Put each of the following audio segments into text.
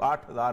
8000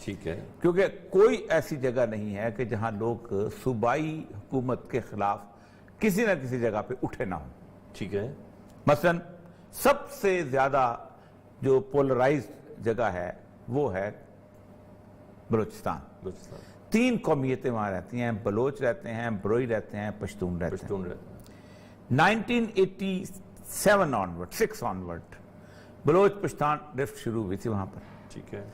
ٹھیک ہے. کیونکہ کوئی ایسی جگہ نہیں ہے کہ جہاں لوگ صوبائی حکومت کے خلاف کسی نہ کسی جگہ پہ اٹھے نہ ہوں. ٹھیک ہے. مثلا سب سے زیادہ جو پولرائزڈ جگہ ہے وہ ہے بلوچستان. 3 قومیتیں وہاں رہتی ہیں, بلوچ رہتے ہیں, بروئی رہتے ہیں, پشتون رہتے ہیں. 1987 onward 6 onward Baloch Pashtun rift شروع ہوئی تھی وہاں پر. ٹھیک ہے.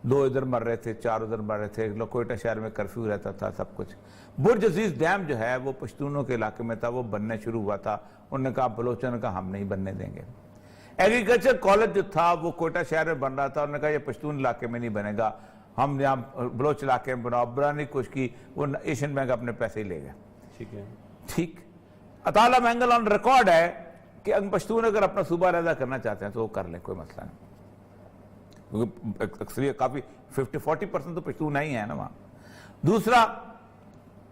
2 ادھر مر رہے تھے, 4 ادھر مر رہے تھے. کوئٹہ شہر میں کرفیو رہتا تھا, سب کچھ. برج عزیز ڈیم جو ہے وہ پشتونوں کے علاقے میں تھا, وہ بننے شروع ہوا تھا. انہوں نے کہا, بلوچوں نے کہا ہم نہیں بننے دیں گے. ایگریکلچر کالج جو تھا وہ کوئٹہ شہر میں بن رہا تھا. انہوں نے کہا یہ پشتون علاقے میں نہیں بنے گا, ہم یہاں بلوچ علاقے میں بناؤ. بنانے کی کوشش کی, وہ ایشین بینک اپنے پیسے ہی لے گئے. ٹھیک ہے. ٹھیک. اطالہ مینگل آن ریکارڈ ہے کہ پشتون اگر اپنا صوبہ علیحدہ کرنا چاہتے ہیں تو وہ کر لیں, کوئی مسئلہ نہیں. کیونکہ اکثریت کافی 40% تو پشتون ہی ہے نا وہاں. دوسرا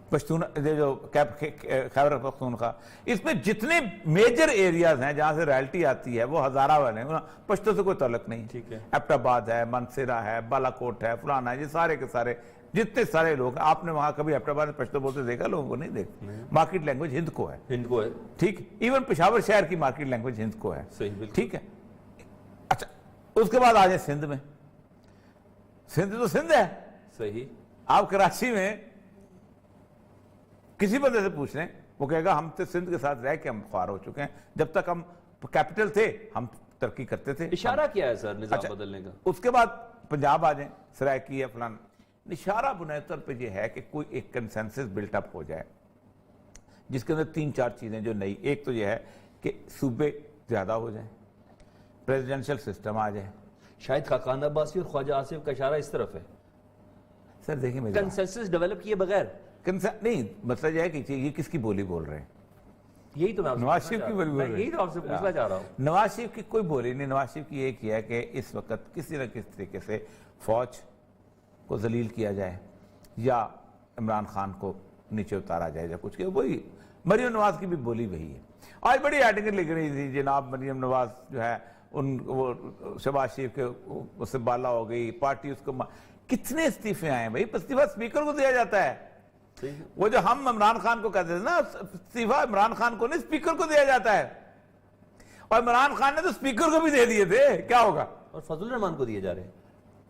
پشتون جو خیبر پختونخوا, اس میں جتنے میجر ایریاز ہیں جہاں سے رائلٹی آتی ہے وہ ہزارہ والے ہیں, پشتوں سے کوئی تعلق نہیں. ٹھیک ہے. ایبٹ آباد ہے, منسیرہ ہے, بالا کوٹ ہے, فلانا ہے, یہ سارے کے سارے جتنے سارے لوگ ہیں. آپ نے وہاں کبھی ایبٹ آباد میں پشتو بولتے دیکھا؟ لوگوں کو نہیں دیکھتے. مارکیٹ لینگویج ہند کو ہے. ہند کو ہے. ٹھیک. ایون پشاور شہر کی مارکیٹ لینگویج ہند کو ہے. صحیح, بالکل. ٹھیک ہے. اچھا, اس کے بعد آ جائیں سندھ میں. سندھ تو سندھ ہے. صحیح. آپ کراچی میں کسی بندے سے پوچھ لیں, وہ کہے گا ہم تو سندھ کے ساتھ رہ کے ہم خوار ہو چکے ہیں. جب تک ہم کیپٹل تھے ہم ترقی کرتے تھے. اشارہ کیا ہے سر نظام بدلنے کا؟ اس کے بعد پنجاب آ جائیں, سرائکی ہے, فلان. اشارہ بنیادی طور پہ یہ ہے کہ کوئی ایک کنسنسس بلٹ اپ ہو جائے جس کے اندر 3-4 چیزیں جو نئی. ایک تو یہ ہے کہ صوبے زیادہ ہو جائیں, پریزیڈنشل سسٹم آ جائے. شاید خاقان عباسی اور خواجہ آصف کا اشارہ اس طرف ہے. سر دیکھیں میرے کنسنسس ڈیولپ کیے بغیر نہیں, مسئلہ یہ ہے کہ یہ کس کی بولی بول رہے ہیں؟ یہی تو میں نواز شریف کی بولی بول رہے ہیں. یہی تو آپ سے پوچھنا چاہ رہا ہوں. نواز شریف کی کوئی بولی نہیں. نواز شریف کی ایک یہ ہے کہ اس وقت کسی نہ کسی طریقے سے فوج کو ذلیل کیا جائے یا عمران خان کو نیچے اتارا جائے یا کچھ. وہی مریم نواز کی بھی بولی وہی ہے. آج بڑی آرٹیکل لکھ رہی تھی جناب مریم نواز جو ہے وہ شہباز شریف کے اس سے بالا ہو گئی, پارٹی اس کو. کتنے استعفے آئے بھائی؟ استعفیٰ اسپیکر کو دیا جاتا ہے. وہ جو ہم عمران خان کو کہتے تھے نا, استعفیٰ عمران خان کو نہیں اسپیکر کو دیا جاتا ہے. اور عمران خان نے تو اسپیکر کو بھی دے دیے تھے, کیا ہوگا؟ اور فضل الرحمان کو دیے جا رہے ہیں.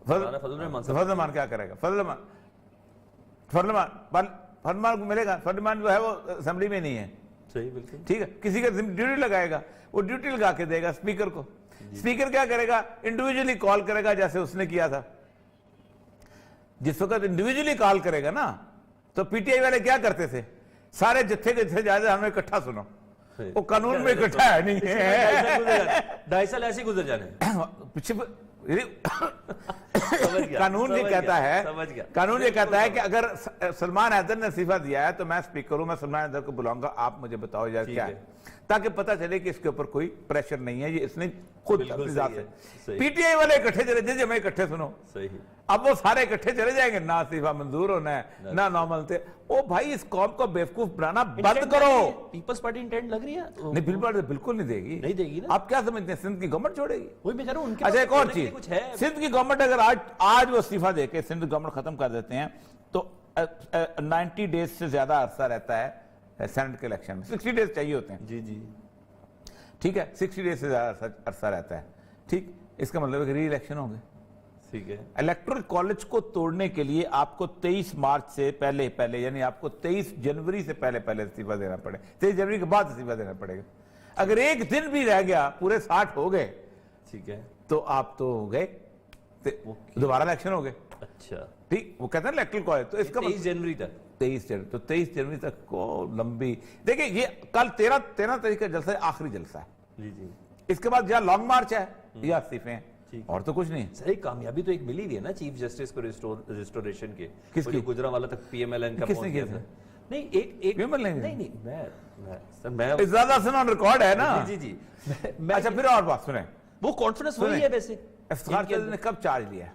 فضل الرحمان کیا کرے گا؟ فضل الرحمان کو ملے گا. فضل الرحمان جو ہے وہ اسمبلی میں نہیں ہے. صحیح, بالکل. ٹھیک ہے. کسی کا ڈیوٹی لگائے گا, وہ ڈیوٹی لگا کے دے گا اسپیکر کو. اسپیکر کیا کرے گا؟ انڈیویجولی کال کرے گا, جیسے اس نے کیا تھا. جس وقت انڈیویجولی کال کرے گا نا تو پی ٹی آئی والے کیا کرتے تھے؟ سارے جتھے کے جتھے جائے ہمیں اکٹھا سنو. وہ قانون میں اکٹھا ہے نہیں ہے. 2.5 سال ایسے گزر جانے. قانون یہ کہتا ہے کہ اگر سلمان حیدر نے استعفیٰ دیا ہے تو میں اسپیکر ہوں, میں سلمان حیدر کو بلاؤں گا, آپ مجھے بتاؤ یار کیا ہے, تاکہ پتہ چلے کہ اس کے اوپر کوئی پریشر نہیں ہے. یہ اس نے خود اپنی ذات سے. پی ٹی آئی والے اکٹھے چلے جائیں, ہمیں اکٹھے سنو. اب وہ سارے اکٹھے چلے جائیں گے, نہ استعفیٰ منظور ہونا ہے نہ نارمل تھے. او بھائی, اس قوم کو بیوقوف بنانا بند کرو. پیپلز پارٹی انٹینڈ لگ رہی ہے نہیں, بالکل نہیں دے گی. آپ کیا سمجھتے ہیں سندھ کی گورنمنٹ چھوڑے گی؟ وہی میں کہہ رہا ہوں. اچھا, ایک اور چیز, سندھ کی گورنمنٹ اگر آج وہ استعفیٰ دے کے سندھ گورنمنٹ ختم کر دیتے ہیں تو 90 ڈیز سے زیادہ عرصہ رہتا ہے سینٹ کے الیکشن میں. 60 ڈیز چاہیے ہوتے ہیں. جی. ٹھیک ہے, 60 ڈیز سے زیادہ عرصہ رہتا ہے. ٹھیک. اس کا مطلب ہے کہ ری الیکشن ہوں گے. ٹھیک ہے. الیکٹورل کالج کو توڑنے کے لیے آپ کو 23 مارچ سے پہلے یعنی آپ کو 23 جنوری سے پہلے استعفیٰ دینا پڑے. 23 جنوری کے بعد استعفیٰ دینا پڑے گا. اگر ایک دن بھی رہ گیا, پورے 60 ہو گئے, ٹھیک ہے, تو آپ تو ہو گئے, دوبارہ الیکشن ہو گئے. اچھا, ٹھیک. وہ کہتے ہیں الیکٹورل کالج, تو اس کا 23 جنوری تک. 23 جنوری تک کو لمبی. دیکھیں, یہ کل 13 تاریخ کا جلسہ ہے, آخری جلسہ ہے. جی. اس کے بعد یا لانگ مارچ ہے یا استعفے ہیں, اور تو کچھ نہیں. صحیح. کامیابی تو ایک ملی ہوئی ہے نا چیف جسٹس کو ریسٹوریشن کے. کس کی؟ گجرانوالہ تک پی ایم ایل این کا کس نے کیا تھا؟ نہیں, ایک نہیں, میں زیادہ سنا ریکارڈ ہے نا. جی. اچھا, پھر اور بات سنیں. وہ کانفیڈنس وہی ہے ویسے. افتخار چودھری نے کب چارج لیا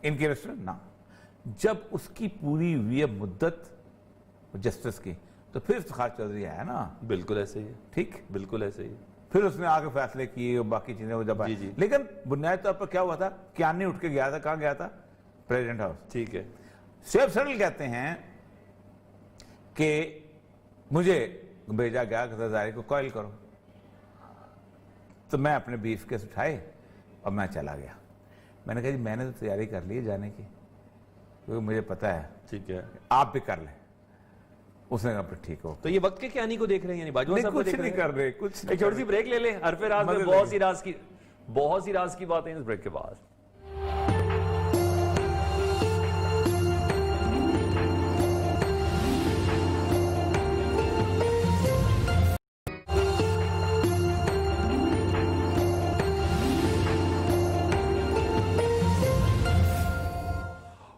ان کے ریسٹورنٹ نا؟ جب اس کی پوری ہوئی ہے مدت جسٹس کی, تو پھر افتخار چودھری آیا نا. بالکل ایسے ہی. ٹھیک, بالکل ایسے ہی. پھر اس نے آگے فیصلے کیے اور باقی چیزیں وہ جب آئی، لیکن بنیادی طور پر کیا ہوا تھا، کیانی اٹھ کے گیا تھا، کہاں گیا تھا؟ President house. ٹھیک ہے. شعیب سرل کہتے ہیں کہ مجھے بھیجا گیا کہ زرداری کو کوئل کرو، تو میں اپنے بیف کیس اٹھائے اور میں چلا گیا. میں نے کہا جی میں نے تو تیاری کر لی ہے جانے کی، کیونکہ مجھے پتا ہے ٹھیک ہے آپ بھی کر لیں. اس نے کہا پھر ٹھیک ہو. تو یہ وقت کے کیانی کو دیکھ رہے ہیں، یعنی باجوہ صاحب کو دیکھ رہے ہیں؟ کچھ نہیں کر رہے، کچھ ایک چھوٹی سی بریک لے لیں. حرف راز میں بہت سی راز کی باتیں اس بریک کے بعد.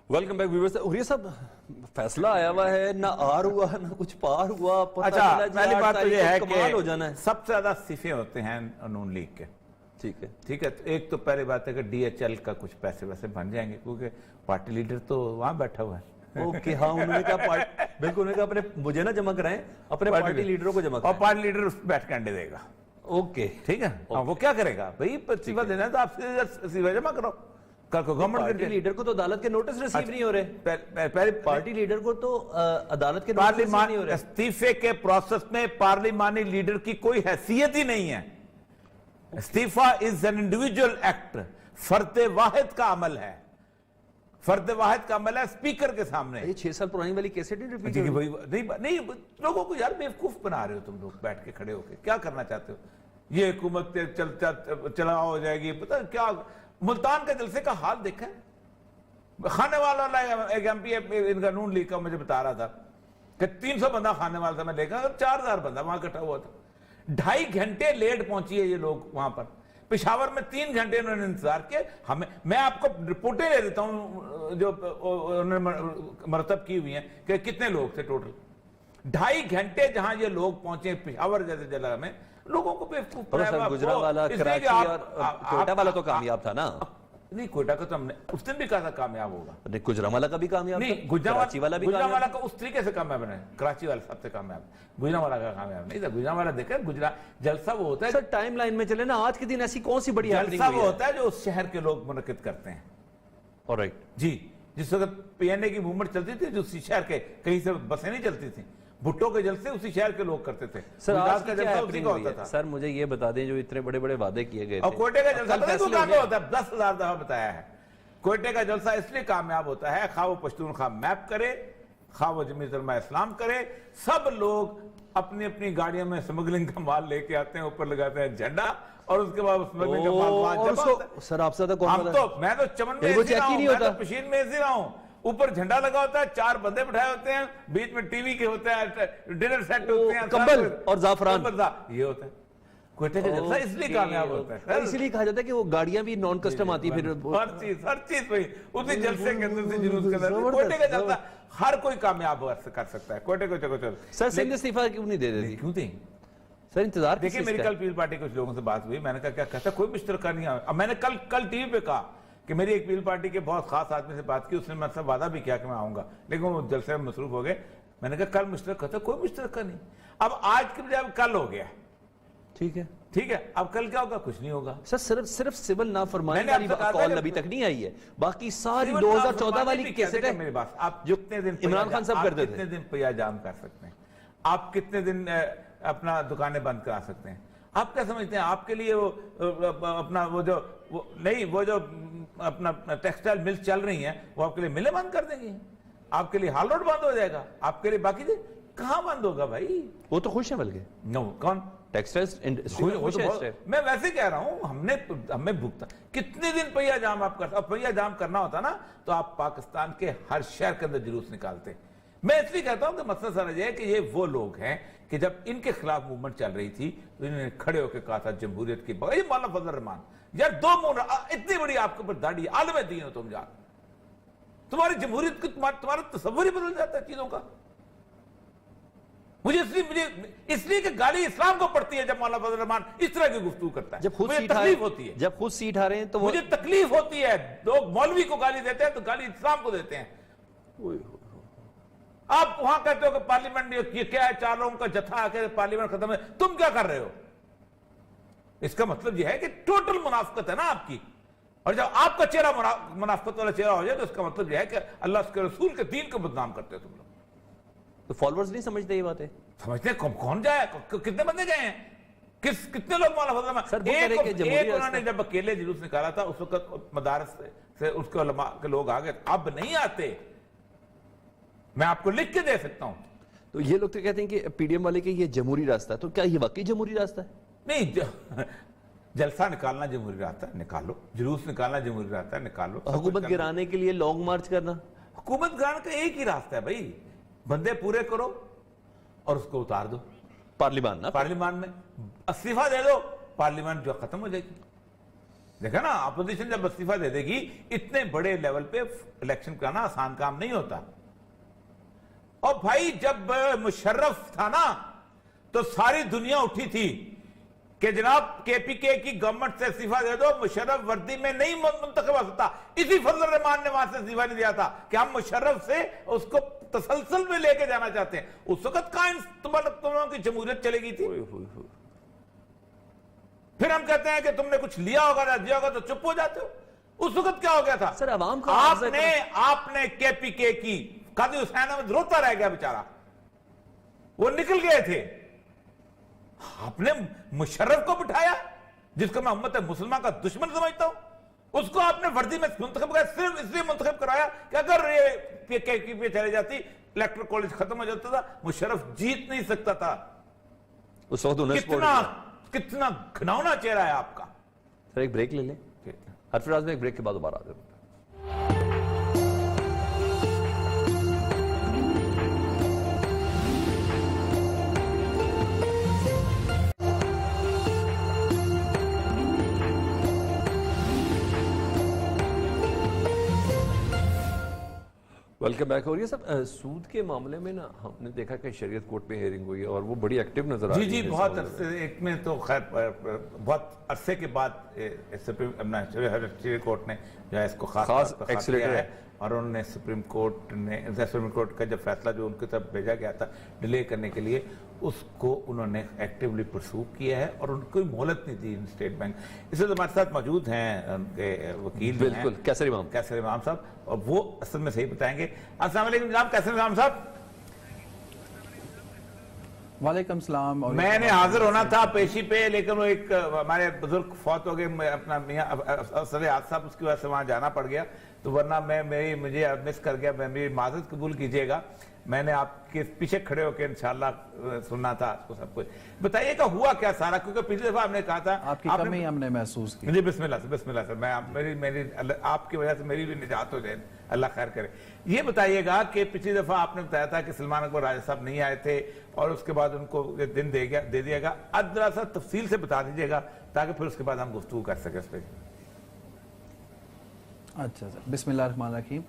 Welcome back viewers. عریہ صاحب فیصلہ آیا ہوا ہے، نہ آر ہوا نہ کچھ پار ہوا. اچھا پہلی بات تو یہ ہے کہ سب سے زیادہ صفے ہوتے ہیں نون لیگ کے. ٹھیک ہے ٹھیک ہے. ایک تو پہلی بات ہے کہ ڈی ایچ ایل کا کچھ پیسے ویسے بن جائیں گے، کیونکہ پارٹی لیڈر تو وہاں بیٹھا ہوا ہے. اوکے ہاں انہوں نے کہا بالکل، انہوں نے کہا اپنے مجھے نہ جمع کرائیں، اپنے پارٹی لیڈروں کو جمع کرائیں، اور پارٹی لیڈر اس پہ بیٹھ کے انڈے دے گا. اوکے ٹھیک ہے. وہ کیا کرے گا بھائی؟ استعفیٰ دینا ہے تو آپ استعفیٰ جمع کرو. پارٹی لیڈر کو تو عدالت کے نوٹس ریسیو نہیں ہو رہے. پارٹی لیڈر کو تو عدالت کے نوٹس ریسیو نہیں ہو رہے. استعفے کے پروسیس میں پارلیمانی لیڈر کی کوئی حیثیت ہی نہیں ہے. استعفیٰ از این انڈیویجول ایکٹ، فرد واحد کا عمل ہے. فرد واحد کا عمل ہے اسپیکر کے سامنے. یہ 6 سال پرانی والی کیسٹ نہیں لوگوں کو یار بیوقوف بنا رہے ہو تم لوگ بیٹھ کے کھڑے ہو کے. کیا کرنا چاہتے ہو؟ یہ حکومت چلاؤ ہو جائے گی. پتہ کیا ملتان کے جلسے کا حال دیکھیں. خانے والا ایک ایم پی ان کا نون لیگ کا مجھے بتا رہا تھا کہ 300 بندہ خانے والا تھا. میں دیکھا 4000 بندہ وہاں اکٹھا ہوا تھا. 2.5 گھنٹے لیٹ پہنچی ہے یہ لوگ وہاں پر. پشاور میں 3 گھنٹے انہوں نے انتظار کیا. میں آپ کو رپورٹیں لے دیتا ہوں جو انہوں نے مرتب کی ہوئی ہیں کہ کتنے لوگ تھے ٹوٹل. 2.5 گھنٹے جہاں یہ لوگ پہنچے پشاور جیسے جگہ میں. لوگوں کو گجرانوالہ کراچی اور کوئٹہ والا تو کامیاب تھا نا. نہیں کوئٹہ کا تو ہم نے اس دن بھی کہا تھا کامیاب ہوگا. گجرانوالہ کا بھی کامیاب تھا، کراچی والا بھی کامیاب. گجرانوالہ کا اس طریقے سے کامیاب نہیں، کراچی والا سب سے کامیاب. گجرانوالہ کا کامیاب نہیں تھا. گجرانوالہ دیکھیں جلسہ وہ ہوتا ہے سر ٹائم لائن میں چلے نا. آج کے دن ایسی کون سی بڑی جلسہ وہ ہوتا ہے جو اس شہر کے لوگ منعقد کرتے ہیں. آلرائٹ جی. جس وقت پی این اے کی موومنٹ چلتی تھی جو اسی شہر کے کہیں سے بسیں نہیں چلتی تھی، بھٹو کے جلسے اسی شہر کے لوگ کرتے تھے. سر آج کا جلسہ اسی کا ہوتا تھا. سر مجھے یہ بتا دیں جو اتنے بڑے بڑے وعدے کیے گئے تھے. اور کوئٹے کا جلسہ پتہ ہے کہاں ہوتا ہے؟ 10,000 دفعہ بتایا ہے. کوئٹے کا جلسہ اس لیے کامیاب ہوتا ہے، خواہ وہ پشتونخوا میپ کرے، خواہ وہ جمعیت علماء اسلام کرے، سب لوگ اپنی اپنی گاڑیوں میں سمگلنگ کا مال لے کے آتے ہیں، اوپر لگاتے ہیں جھنڈا، اور اس کے بعد سمگلنگ کا مال وہاں جمع ہوتا ہے. سر آپ سے زیادہ کون میں تو چمن میں ایسی رہا ہوں، میں تو پشین میں ایسی رہا ہوں. اوپر جھنڈا لگا ہوتا ہے، 4 بندے بٹھائے ہوتے ہیں، بیچ میں ٹی وی کے ہوتا ہے، ڈنر سیٹ ہوتے ہیں، کمبل اور زعفران یہ ہوتا ہے. کوئٹے کا جلسہ اس لیے کامیاب ہوتا ہے. اس لیے کہا جاتا ہے کہ وہ گاڑیاں بھی نان کسٹم آتی پھر ہر چیز بھائی اسی جلسے کے اندر سے جلوس کرتا ہے. کوئٹے کا جلسہ ہر کوئی کامیاب کر سکتا ہے. کوئٹے کو چلو سر سندھ استعفیٰ کیوں نہیں دے دیتی؟ کیوں دیں سر انتظار دیکھیں. میری کل پیپل پارٹی کچھ لوگوں سے بات ہوئی. میں نے کہا کیا کہتا کوئی مشترکہ نہیں آیا. اب میں نے کل ٹی وی پہ کہا کہ میری ایک پیپل پارٹی کے بہت خاص آدمی سے بات کی. اس نے مجھ سے وعدہ بھی کیا کہ میں آؤں گا، لیکن وہ جلسے میں مصروف ہو گئے. میں نے کہا کل مشترکہ تھا، کوئی مشترکہ نہیں. اب آج کے بجائے کل ہو گیا. ٹھیک ہے. اب کل کیا ہوگا؟ کچھ نہیں ہوگا. سر صرف سول نافرمانی والی کال ابھی تک نہیں آئی ہے، باقی ساری 2014 والی کیسٹ ہے. میرے پاس آپ کتنے دن عمران خان صاحب کرتے تھے، کتنے دن پیا جام کر سکتے ہیں؟ آپ کتنے دن اپنا دکانیں بند کرا سکتے ہیں؟ آپ کیا سمجھتے ہیں آپ کے لیے وہ اپنا وہ جو اپنا ٹیکسٹائل مل چل رہی ہیں وہ آپ کے لیے ملیں بند کر دیں گی؟ آپ کے لیے ہال روڈ بند ہو جائے گا؟ آپ کے لیے باقی کہاں بند ہوگا بھائی؟ وہ تو خوش ہیں بلکہ. کون ٹیکسٹائل؟ میں ویسے کہہ رہا ہوں ہمیں بھگتا کتنے دن پہیا جام آپ کرتا. پہیا جام کرنا ہوتا نا تو آپ پاکستان کے ہر شہر کے اندر جلوس نکالتے. میں اس لیے کہتا ہوں کہ مسئلہ سمجھ ہے کہ یہ وہ لوگ ہیں کہ جب ان کے خلاف موومنٹ چل رہی تھی تو انہوں نے کھڑے ہو کے کہا تھا جمہوریت کی بغیر. مولانا فضل الرحمان یار 2 منہ اتنی بڑی آپ کے اوپر داڑھی، عالم دین ہو تم یار. تمہاری جمہوریت تمہارا تصور ہی بدل جاتا ہے چیزوں کا. مجھے اس لیے کہ گالی اسلام کو پڑتی ہے جب مولانا فضل الرحمان اس طرح کی گفتگو کرتا ہے. مجھے تکلیف ہوتی ہے جب خود سیٹ آ رہے ہیں تو مجھے تکلیف ہوتی ہے. لوگ مولوی کو گالی دیتے ہیں تو گالی اسلام کو دیتے ہیں. آپ وہاں کہتے ہو کہ پارلیمنٹ یہ کیا ہے، 4 لوگوں کا جتھا آ کے پارلیمنٹ ختم ہے. تم کیا کر رہے ہو؟ اس کا مطلب یہ ہے کہ ٹوٹل منافقت ہے نا آپ کی. اور جب آپ کا چہرہ منافقت والا چہرہ ہو جائے تو اس کا مطلب یہ ہے کہ اللہ اس کے رسول کے دین کو بدنام کرتے ہو تم لوگ. تو فالوورز نہیں سمجھتے یہ باتیں؟ سمجھتے ہیں کون جائے, کتنے بندے گئے ہیں, کتنے لوگ مولا فضل میں. ایک انہوں نے جب اکیلے جلوس نکالا تھا اس وقت مدارس سے اس کے علماء کے لوگ آ گئے, اب نہیں آتے, میں آپ کو لکھ کے دے سکتا ہوں. تو یہ لوگ تو کہتے ہیں کہ پی ڈی ایم والے کہ یہ جمہوری راستہ ہے, تو کیا یہ واقعی جمہوری راستہ ہے؟ نہیں, جلسہ نکالنا جمہوری راستہ ہے, نکالو. جلوس نکالنا جمہوری راستہ ہے, نکالو. حکومت گرانے کے لیے لانگ مارچ کرنا؟ حکومت گرانے کا ایک ہی راستہ ہے بھائی, بندے پورے کرو اور اس کو اتار دو پارلیمان نا, پارلیمان میں استعفیٰ دے دو, پارلیمان جو ختم ہو جائے گی. دیکھا نا, اپوزیشن جب استعفیٰ دے دے گی, اتنے بڑے لیول پہ الیکشن کرانا آسان کام نہیں ہوتا. اور بھائی جب مشرف تھا نا تو ساری دنیا اٹھی تھی کہ جناب کے پی کے کی گورنمنٹ سے استعفیٰ دے دو, مشرف وردی میں نہیں منتخب ہو سکتا. اسی فضل الرحمان نے وہاں سے استعفیٰ نہیں دیا تھا کہ ہم مشرف سے اس کو تسلسل میں لے کے جانا چاہتے ہیں. اس وقت کہاں تمہوں کی جمہوریت چلے گئی تھی؟ پھر ہم کہتے ہیں کہ تم نے کچھ لیا ہوگا نہ دیا ہوگا تو چپ ہو جاتے ہو. اس وقت کیا ہو گیا تھا سر؟ عوام کو آپ نے کے پی کے کی, قاضی حسین احمد روتا رہ گیا بیچارہ, وہ نکل گئے تھے. آپ نے مشرف کو بٹھایا جس کو میں امت مسلمہ کا دشمن سمجھتا ہوں, اس کو آپ نے وردی میں منتخب کرایا, صرف اس لیے منتخب کرایا کہ اگر یہ پہ چلے جاتی الیکٹرل کالج ختم ہو جاتا تھا, مشرف جیت نہیں سکتا تھا. اس وقت کتنا گھناؤنا چہرہ ہے آپ کا. سر ایک بریک لے لیں, حرفراز میں ایک بریک کے بعد دوبارہ آتے ہیں. Welcome back. اور یہ سب سود کے معاملے میں نا ہم نے دیکھا کہ شریعت کورٹ میں ہیئرنگ ہوئی ہے اور وہ بڑی ایکٹیو نظر آ رہی ہے. جی بہت عرصے, ایک میں تو خیر بہت عرصے کے بعد شریعت کورٹ نے جو ہے اس کو خاص کیا ہے, اور انہوں نے سپریم کورٹ کا جب فیصلہ جو ان کی طرف بھیجا گیا تھا ڈیلے کرنے کے لیے, اس کو انہوں نے ایکٹیولی پرسو کیا ہے اور ان کو کوئی مہلت نہیں دی اسٹیٹ بینک. اس وقت ہمارے ساتھ موجود ہیں ان کے وکیل, بالکل کیسر امام صاحب, اور وہ اصل میں صحیح بتائیں گے. السلام علیکم جناب کیسر امام صاحب. وعلیکم السلام. میں نے حاضر ہونا تھا پیشی پہ, لیکن وہ ایک ہمارے بزرگ فوت ہو گئے, اپنا میاں افسر یاد صاحب, اس کی وجہ سے وہاں جانا پڑ گیا. تو ورنہ مجھے مس کر گیا, میں میری معذرت قبول کیجئے گا. میں نے آپ کے پیچھے کھڑے ہو کے انشاءاللہ سننا تھا اس کو سب کچھ. بتائیے کہ ہوا کیا سارا, کیونکہ پچھلی دفعہ ہم نے کہا تھا آپ کی کمی ہم نے محسوس کی. جی بسم اللہ سر, میں آپ کی وجہ سے میری بھی نجات ہو جائے, اللہ خیر کرے. یہ بتائیے گا کہ پچھلی دفعہ آپ نے بتایا تھا کہ سلمان اکبر راجہ صاحب نہیں آئے تھے اور اس کے بعد ان کو دن دے دیا گا. اب ذرا سا تفصیل سے بتا دیجیے گا تاکہ پھر اس کے بعد ہم گفتگو کر سکیں اس پہ. اچھا سر, بسم اللہ الرحمن الرحیم.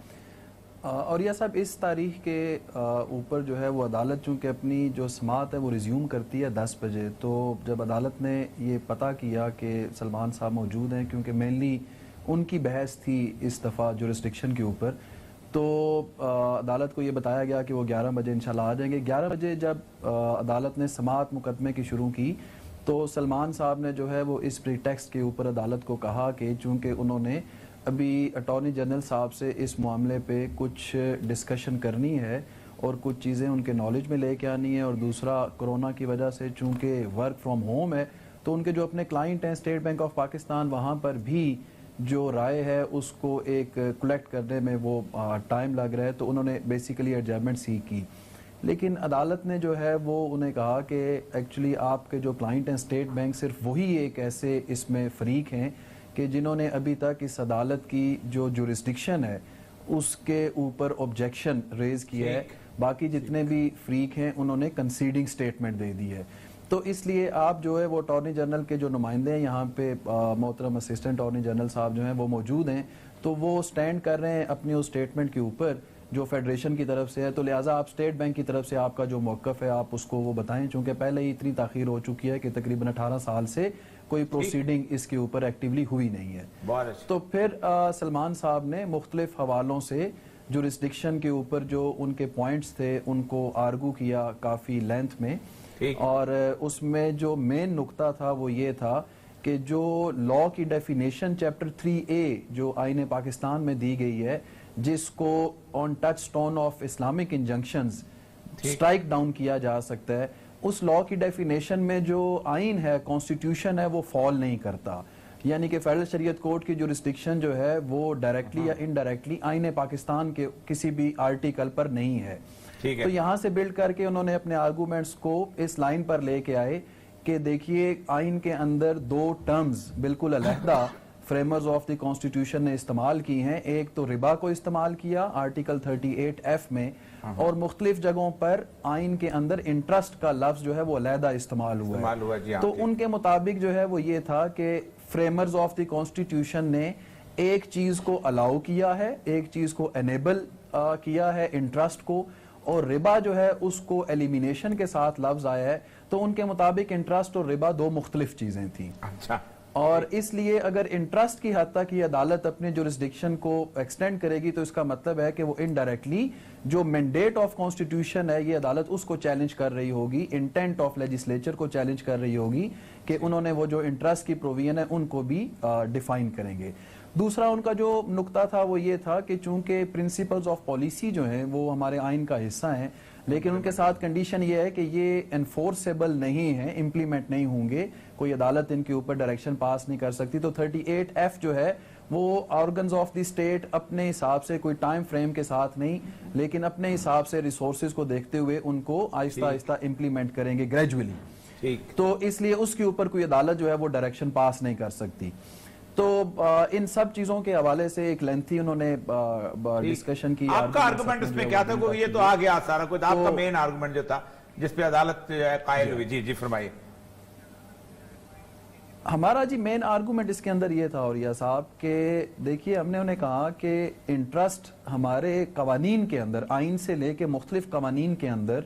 اور یہ صاحب اس تاریخ کے اوپر جو ہے وہ عدالت چونکہ اپنی جو سماعت ہے وہ ریزیوم کرتی ہے 10 بجے, تو جب عدالت نے یہ پتہ کیا کہ سلمان صاحب موجود ہیں, کیونکہ مینلی ان کی بحث تھی اس دفعہ جورسڈکشن کے اوپر, تو عدالت کو یہ بتایا گیا کہ وہ 11 بجے انشاءاللہ آ جائیں گے. 11 بجے جب عدالت نے سماعت مقدمے کی شروع کی تو سلمان صاحب نے جو ہے وہ اس پری ٹیکسٹ کے اوپر عدالت کو کہا کہ چونکہ انہوں نے ابھی اٹارنی جنرل صاحب سے اس معاملے پہ کچھ ڈسکشن کرنی ہے اور کچھ چیزیں ان کے نالج میں لے کے آنی ہے, اور دوسرا کرونا کی وجہ سے چونکہ ورک فرام ہوم ہے تو ان کے جو اپنے کلائنٹ ہیں اسٹیٹ بینک آف پاکستان, وہاں پر بھی جو رائے ہے اس کو ایک کلیکٹ کرنے میں وہ ٹائم لگ رہا ہے, تو انہوں نے بیسیکلی ایڈجسٹمنٹ سیکھ کی. لیکن عدالت نے جو ہے وہ انہیں کہا کہ ایکچولی آپ کے جو کلائنٹ ہیں اسٹیٹ بینک صرف وہی ایک ایسے اس میں فریق ہیں کہ جنہوں نے ابھی تک اس عدالت کی جو جورسڈکشن ہے اس کے اوپر آبجیکشن ریز کیا ہے, باقی جتنے بھی فریق ہیں انہوں نے کنسیڈنگ سٹیٹمنٹ دے دی ہے. تو اس لیے آپ جو ہے وہ اٹارنی جنرل کے جو نمائندے ہیں یہاں پہ محترم اسسٹنٹ اٹارنی جنرل صاحب جو ہیں وہ موجود ہیں, تو وہ سٹینڈ کر رہے ہیں اپنی اس سٹیٹمنٹ کے اوپر جو فیڈریشن کی طرف سے ہے. تو لہٰذا آپ اسٹیٹ بینک کی طرف سے آپ کا جو موقف ہے آپ اس کو وہ بتائیں, چونکہ پہلے ہی اتنی تاخیر ہو چکی ہے کہ تقریباً 18 سال سے کوئی پروسیڈنگ اس کے اوپر ایکٹیولی ہوئی نہیں ہے. تو پھر سلمان صاحب نے مختلف حوالوں سے جورسڈکشن کے اوپر جو ان کے پوائنٹس تھے ان کو آرگو کیا کافی لینتھ میں, اور اس میں جو مین نقطہ تھا وہ یہ تھا کہ جو لا کی ڈیفینیشن چیپٹر 3A جو آئین پاکستان میں دی گئی ہے، جس کو on touchstone of Islamic injunctions strike down کیا جا سکتا ہے، اس لا کی ڈیفینیشن میں جو آئین ہے، کانسٹیٹیوشن ہے، وہ فال نہیں کرتا. یعنی کہ فیڈرل شریعت کورٹ کی جورسڈکشن جو ہے وہ ڈائریکٹلی یا انڈائریکٹلی آئین پاکستان کے کسی بھی آرٹیکل پر نہیں ہے. تو یہاں سے بلڈ کر کے انہوں نے اپنے آرگومنٹس کو اس لائن پر لے کے آئے کہ دیکھیے آئین کے اندر دو ٹرمز بالکل علیحدہ فریمرز آف دی کانسٹیٹیوشن نے استعمال کی ہیں. ایک تو ربا کو استعمال کیا آرٹیکل 38F میں، اور مختلف جگہوں پر آئین کے اندر انٹرسٹ کا لفظ جو ہے وہ علیحدہ استعمال ہوا ہے. تو ان کے مطابق جو ہے وہ یہ تھا کہ فریمرز آف دی کانسٹیٹیوشن نے ایک چیز کو الاؤ کیا ہے، ایک چیز کو انیبل کیا ہے انٹرسٹ کو، اور ربا جو ہے اس کو ایلیمینیشن کے ساتھ لفظ آیا ہے. تو ان کے مطابق انٹرسٹ اور ربا دو مختلف چیزیں تھیں. اچھا. اور اس لیے اگر انٹرسٹ کی حد تک یہ عدالت اپنے جورسڈکشن کو ایکسٹینڈ کرے گی تو اس کا مطلب ہے کہ وہ انڈائریکٹلی جو مینڈیٹ آف کانسٹیٹیوشن ہے یہ عدالت اس کو چیلنج کر رہی ہوگی، انٹینٹ آف لیجسلیچر کو چیلنج کر رہی ہوگی کہ انہوں نے وہ جو انٹرسٹ کی پروویژن ہے ان کو بھی ڈیفائن کریں گے. دوسرا ان کا جو نقطہ تھا وہ یہ تھا کہ چونکہ پرنسپلز آف پالیسی جو ہیں وہ ہمارے آئین کا حصہ ہیں، لیکن ان کے ساتھ کنڈیشن یہ ہے کہ یہ انفورسیبل نہیں ہے، امپلیمنٹ نہیں ہوں گے، کوئی عدالت ان کے اوپر ڈائریکشن پاس نہیں کر سکتی. تو 38F جو ہے وہ آرگنز آف دی اسٹیٹ اپنے حساب سے کوئی ٹائم فریم کے ساتھ نہیں، لیکن اپنے حساب سے ریسورسز کو دیکھتے ہوئے ان کو آہستہ آہستہ امپلیمنٹ کریں گے گریجولی. تو اس لیے اس کے اوپر کوئی عدالت جو ہے وہ ڈائریکشن پاس نہیں کر سکتی. تو ان سب چیزوں کے حوالے سے ایک لینتھی انہوں نے ڈسکشن کی. آپ کا آرگومنٹ اس میں کیا تھا؟ یہ تو آ گیا سارا کچھ. آپ کا مین آرگومنٹ جو تھا جس پہ عدالت قائل ہوئی. جی فرمائیے. ہمارا جی مین آرگومنٹ اس کے اندر یہ تھا اوریہ صاحب کہ دیکھیے ہم نے انہیں کہا کہ انٹرسٹ ہمارے قوانین کے اندر، آئین سے لے کے مختلف قوانین کے اندر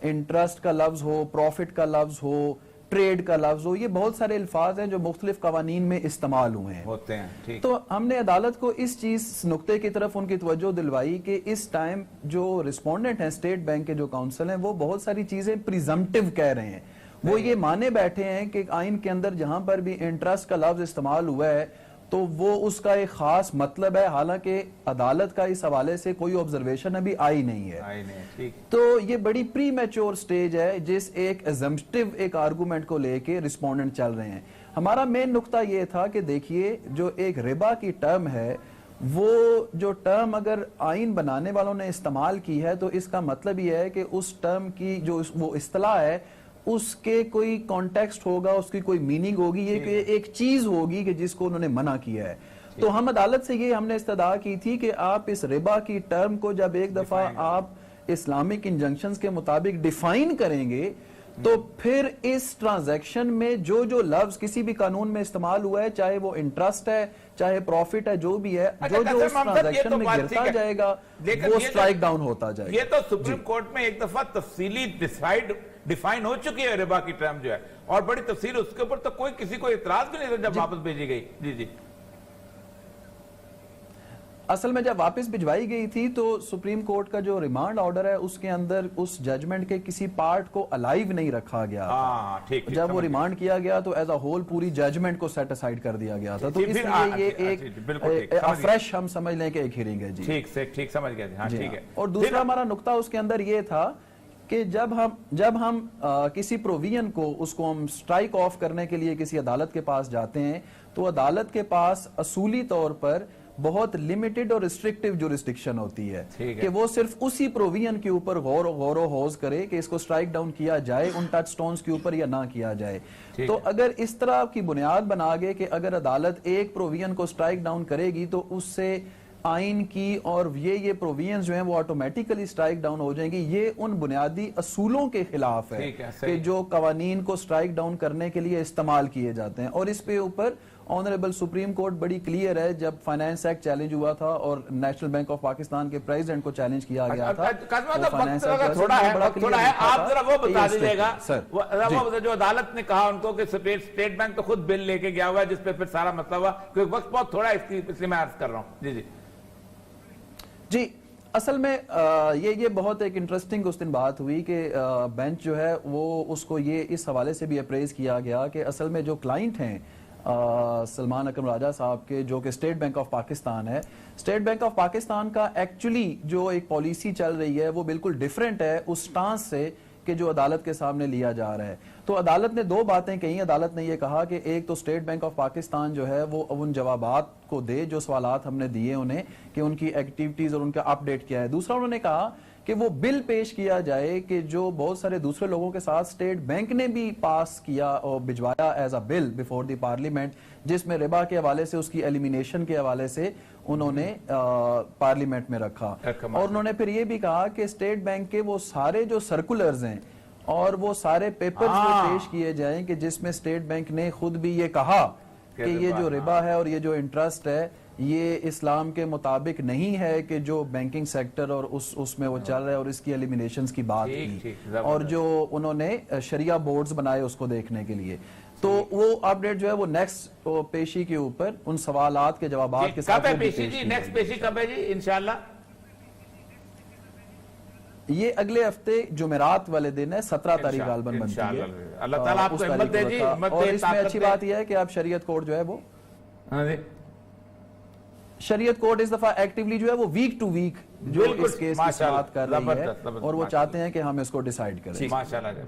انٹرسٹ کا لفظ ہو، پروفٹ کا لفظ ہو، ٹریڈ کا لفظ ہو، یہ بہت سارے الفاظ ہیں جو مختلف قوانین میں استعمال ہوئے ہیں ہوتے ہیں. تو ہم نے عدالت کو اس چیز نقطے کی طرف ان کی توجہ دلوائی کہ اس ٹائم جو رسپونڈنٹ ہیں اسٹیٹ بینک کے جو کاؤنسل ہیں وہ بہت ساری چیزیں پریزمپٹیو کہہ رہے ہیں. وہ یہ مانے بیٹھے ہیں کہ آئین کے اندر جہاں پر بھی انٹرسٹ کا لفظ استعمال ہوا ہے تو وہ اس کا ایک خاص مطلب ہے، حالانکہ عدالت کا اس حوالے سے کوئی آبزرویشن ابھی آئی نہیں ہے. تو یہ بڑی پری میچور سٹیج ہے جس ایک ایزمپٹیو ایک آرگومنٹ کو لے کے رسپونڈنٹ چل رہے ہیں. ہمارا مین نقطہ یہ تھا کہ دیکھیے جو ایک ربا کی ٹرم ہے وہ جو ٹرم اگر آئین بنانے والوں نے استعمال کی ہے تو اس کا مطلب یہ ہے کہ اس ٹرم کی جو وہ اصطلاح ہے اس کے کوئی کانٹیکسٹ ہوگا، اس کی کوئی میننگ ہوگی، یہ کہ ایک چیز ہوگی کہ جس کو انہوں نے منع کیا ہے. تو ہم عدالت سے یہ ہم نے استدعا کی تھی کہ آپ اس ربا کی ٹرم کو جب ایک دفعہ آپ اسلامک انجنکشنز کے مطابق ڈیفائن کریں گے تو پھر اس ٹرانزیکشن میں جو جو لفظ کسی بھی قانون میں استعمال ہوا ہے، چاہے وہ انٹرسٹ ہے چاہے پروفٹ ہے، جو بھی ہے، جو جو اس ٹرانزیکشن میں گرتا جائے گا وہ سٹرائک ڈاؤن ہوتا جائے گا. یہ تو سپریم کورٹ میں ایک دفعہ تفصیلی ڈیفائن ہو چکی ہے ربا کی ٹرم جو ہے، اور بڑی تفصیل اس کے اوپر تو کوئی کسی کو اعتراض بھی نہیں تھا جب واپس بھیجی گئی. جی اصل میں جب واپس بھجوائی گئی تھی تو سپریم کورٹ کا جو ریمانڈ آرڈر ہے اس کے اندر اس ججمنٹ کے کسی پارٹ کو الائیو نہیں رکھا گیا تھا. جب وہ ریمانڈ کیا گیا تو ایز اے ہول پوری ججمنٹ کو سیٹ اسائیڈ کر دیا گیا تھا. تو اس لیے یہ ایک فریش ہم سمجھ لیں کہ ایک ہیرنگ ہے. جی ٹھیک سمجھ گیا. ہاں ٹھیک ہے. اور دوسرا ہمارا نقطہ اس کے اندر یہ تھا کہ جب ہم کسی پروویژن کو اس کو ہم سٹرائک آف کرنے کے لیے کسی عدالت کے پاس جاتے ہیں تو عدالت کے پاس اصولی طور پر بہت لمیٹڈ اور ریسٹرکٹیو جورسڈکشن ہوتی ہے کہ وہ صرف اسی پروویژن کے اوپر غور و خوض کرے کہ اس کو سٹرائک ڈاؤن کیا جائے ان ٹچ سٹونز کے اوپر یا نہ کیا جائے. تو اگر اس طرح کی بنیاد بنا گئے کہ اگر عدالت ایک پروویژن کو سٹرائک ڈاؤن کرے گی تو اس سے آئین کی اور یہ پروویژنز جو ہیں وہ آٹومیٹیکلی سٹرائک ڈاؤن ہو جائیں گی، یہ ان بنیادی اصولوں کے خلاف ہے کہ جو قوانین کو سٹرائک ڈاؤن کرنے کے لیے استعمال کیے جاتے ہیں. اور اس پہ اوپر آنریبل سپریم کورٹ بڑی کلیئر ہے. جب فائنانس ایکٹ چیلنج ہوا تھا اور نیشنل بینک آف پاکستان کے پریزیڈنٹ کو چیلنج کیا گیا تھا، تھوڑا ہے آپ ذرا وہ بتا دیجیے گا جو عدالت نے کہا ان کو کہ اسٹیٹ بینک تو خود بل لے کے گیا ہوا ہے جس پہ پھر سارا مسئلہ ہوا، کیونکہ وقت بہت تھوڑا ہے اس لیے میں عرض کر رہا ہوں. جی اصل میں یہ بہت ایک انٹرسٹنگ اس دن بات ہوئی کہ بینچ جو ہے وہ اس کو یہ اس حوالے سے بھی اپریز کیا گیا کہ اصل میں جو کلائنٹ ہیں سلمان اکرم راجہ صاحب کے، جو کہ اسٹیٹ بینک آف پاکستان ہے. اسٹیٹ بینک آف پاکستان کا ایکچولی جو ایک پالیسی چل رہی ہے وہ بالکل ڈیفرنٹ ہے اس سٹانس سے کہ جو عدالت کے سامنے لیا جا رہا ہے. تو عدالت نے دو باتیں کہیں. عدالت نے یہ کہا کہ ایک تو اسٹیٹ بینک آف پاکستان جو ہے وہ ان جوابات کو دے جو سوالات ہم نے دیے انہیں کہ ان کی ایکٹیویٹیز اور ان کا اپ ڈیٹ کیا ہے. دوسرا انہوں نے کہا کہ وہ بل پیش کیا جائے کہ جو بہت سارے دوسرے لوگوں کے ساتھ اسٹیٹ بینک نے بھی پاس کیا اور بھجوایا as a bill before the parliament, جس میں ربا کے حوالے سے، اس کی ایلیمینیشن کے حوالے سے انہوں نے پارلیمنٹ میں رکھا. اور انہوں نے پھر یہ بھی کہا کہ اسٹیٹ بینک کے وہ سارے جو سرکولرز ہیں اور وہ سارے پیپرز وہ پیش کیے جائیں کہ جس میں اسٹیٹ بینک نے خود بھی یہ کہا کہ یہ جو ربا ہے اور یہ جو انٹرسٹ ہے یہ اسلام کے مطابق نہیں ہے، کہ جو بینکنگ سیکٹر اور اس میں وہ چل رہا ہے، اور اس کی ایلیمینیشنز کی بات کی، اور جو انہوں نے شریعہ بورڈز بنائے اس کو دیکھنے کے لیے. تو وہ اپ ڈیٹ جو ہے وہ نیکسٹ پیشی کے اوپر ان سوالات کے جوابات کے ساتھ نیکسٹ پیشی کب ہے جی انشاءاللہ؟ یہ اگلے ہفتے جمعرات والے دن ہے، 17 تاریخ غالباً بنتی ہے. اللہ تعالیٰ آپ کو ہمت دے جی. اور اس میں اچھی بات یہ ہے کہ آپ شریعت کورٹ جو ہے وہ شریعت کورٹ اس دفعہ ایکٹیولی جو ہے وہ ویک ٹو ویک جو اس کیس کی سماعت کر رہی ہے اور وہ چاہتے ہیں کہ ہم اس کو ڈیسائیڈ کریں.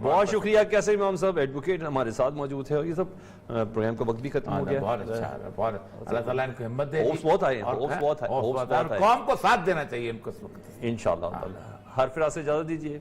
بہت شکریہ کیسر امام صاحب، ایڈوکیٹ ہمارے ساتھ موجود ہے. اور یہ سب پروگرام کا وقت بھی ختم ہو گیا. بہت اچھا ہے، بہت اللہ تعالیٰ ان کو ہمت دے. ہوپس بہت آئے ہیں، قوم کو ساتھ دینا چاہیے ان کو. انشاءاللہ. ہر فراز سے اجازت دیجیے.